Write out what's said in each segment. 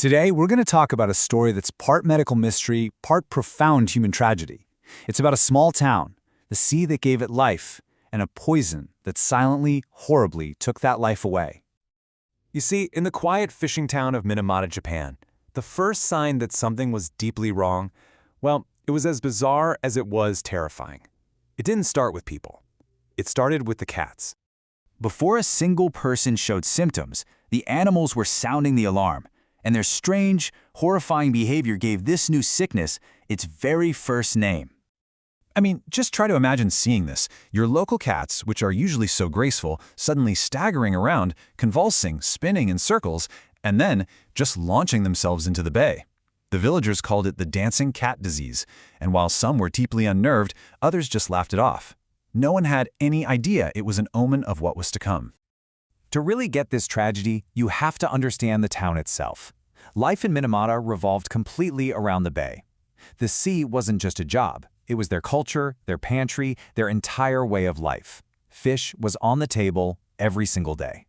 Today, we're going to talk about a story that's part medical mystery, part profound human tragedy. It's about a small town, the sea that gave it life, and a poison that silently, horribly took that life away. You see, in the quiet fishing town of Minamata, Japan, the first sign that something was deeply wrong, well, it was as bizarre as it was terrifying. It didn't start with people. It started with the cats. Before a single person showed symptoms, the animals were sounding the alarm, and their strange, horrifying behavior gave this new sickness its very first name. I mean, just try to imagine seeing this. Your local cats, which are usually so graceful, suddenly staggering around, convulsing, spinning in circles, and then just launching themselves into the bay. The villagers called it the dancing cat disease, and while some were deeply unnerved, others just laughed it off. No one had any idea it was an omen of what was to come. To really get this tragedy, you have to understand the town itself. Life in Minamata revolved completely around the bay. The sea wasn't just a job. It was their culture, their pantry, their entire way of life. Fish was on the table every single day.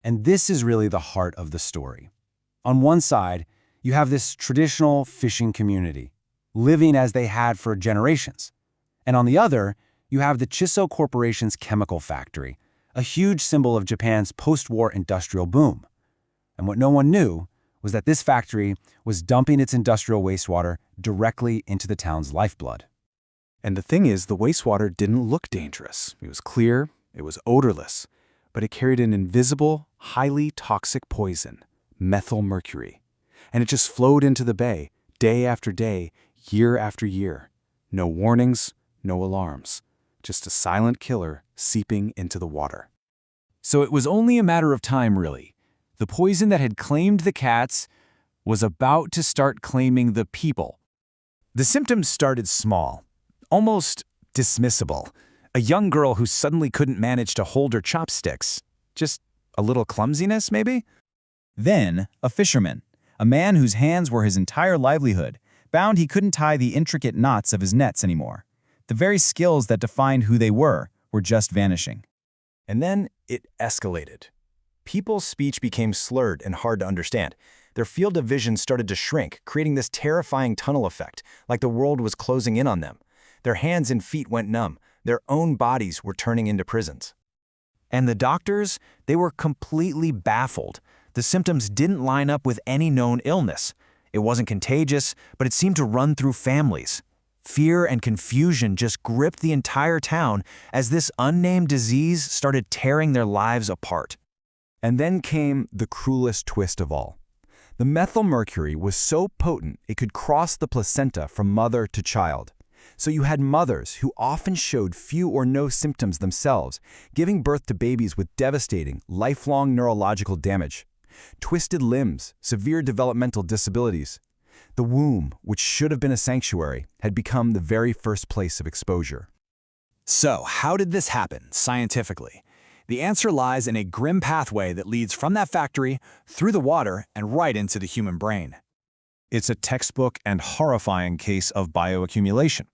And this is really the heart of the story. On one side, you have this traditional fishing community, living as they had for generations. And on the other, you have the Chiso Corporation's chemical factory, a huge symbol of Japan's post-war industrial boom. And what no one knew was that this factory was dumping its industrial wastewater directly into the town's lifeblood. And the thing is, the wastewater didn't look dangerous. It was clear, it was odorless, but it carried an invisible, highly toxic poison, methylmercury. And it just flowed into the bay, day after day, year after year. No warnings, no alarms. Just a silent killer seeping into the water. So it was only a matter of time, really. The poison that had claimed the cats was about to start claiming the people. The symptoms started small, almost dismissible. A young girl who suddenly couldn't manage to hold her chopsticks. Just a little clumsiness, maybe? Then, a fisherman, a man whose hands were his entire livelihood, found he couldn't tie the intricate knots of his nets anymore. The very skills that defined who they were just vanishing. And then it escalated. People's speech became slurred and hard to understand. Their field of vision started to shrink, creating this terrifying tunnel effect, like the world was closing in on them. Their hands and feet went numb. Their own bodies were turning into prisons. And the doctors, they were completely baffled. The symptoms didn't line up with any known illness. It wasn't contagious, but it seemed to run through families. Fear and confusion just gripped the entire town as this unnamed disease started tearing their lives apart. And then came the cruelest twist of all. The methylmercury was so potent it could cross the placenta from mother to child. So you had mothers who often showed few or no symptoms themselves, giving birth to babies with devastating, lifelong neurological damage, twisted limbs, severe developmental disabilities. The womb, which should have been a sanctuary, had become the very first place of exposure. So, how did this happen, scientifically? The answer lies in a grim pathway that leads from that factory, through the water, and right into the human brain. It's a textbook and horrifying case of bioaccumulation.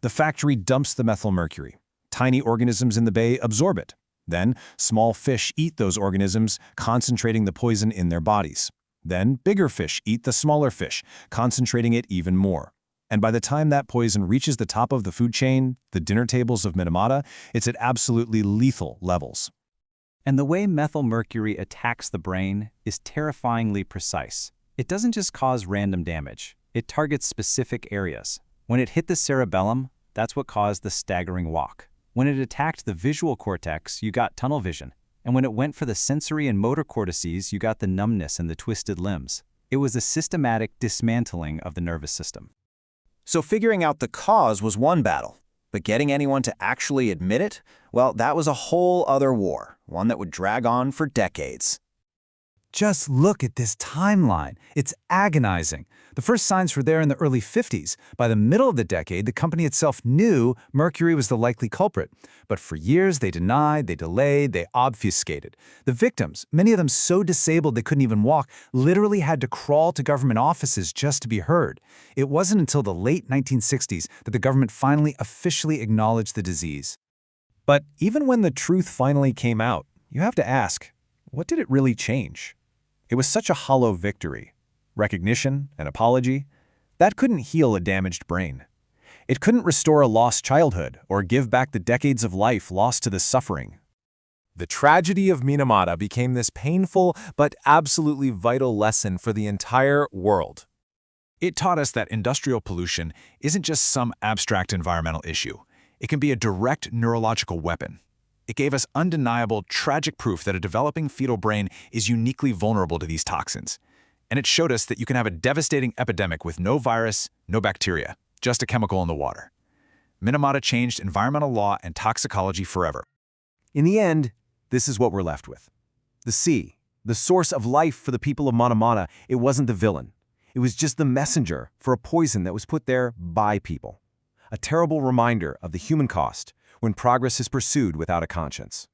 The factory dumps the methylmercury. Tiny organisms in the bay absorb it. Then, small fish eat those organisms, concentrating the poison in their bodies. Then, bigger fish eat the smaller fish, concentrating it even more. And by the time that poison reaches the top of the food chain, the dinner tables of Minamata, it's at absolutely lethal levels. And the way methylmercury attacks the brain is terrifyingly precise. It doesn't just cause random damage. It targets specific areas. When it hit the cerebellum, that's what caused the staggering walk. When it attacked the visual cortex, you got tunnel vision. And when it went for the sensory and motor cortices, you got the numbness and the twisted limbs. It was a systematic dismantling of the nervous system. So figuring out the cause was one battle, but getting anyone to actually admit it, well, that was a whole other war, one that would drag on for decades. Just look at this timeline. It's agonizing. The first signs were there in the early 50s. By the middle of the decade, the company itself knew mercury was the likely culprit. But for years, they denied, they delayed, they obfuscated. The victims, many of them so disabled they couldn't even walk, literally had to crawl to government offices just to be heard. It wasn't until the late 1960s that the government finally officially acknowledged the disease. But even when the truth finally came out, you have to ask, what did it really change? It was such a hollow victory. recognition, and apology, that couldn't heal a damaged brain. It couldn't restore a lost childhood or give back the decades of life lost to the suffering. The tragedy of Minamata became this painful but absolutely vital lesson for the entire world. It taught us that industrial pollution isn't just some abstract environmental issue. It can be a direct neurological weapon. It gave us undeniable, tragic proof that a developing fetal brain is uniquely vulnerable to these toxins. And it showed us that you can have a devastating epidemic with no virus, no bacteria, just a chemical in the water. Minamata changed environmental law and toxicology forever. In the end, this is what we're left with. The sea, the source of life for the people of Minamata, it wasn't the villain. It was just the messenger for a poison that was put there by people. A terrible reminder of the human cost when progress is pursued without a conscience.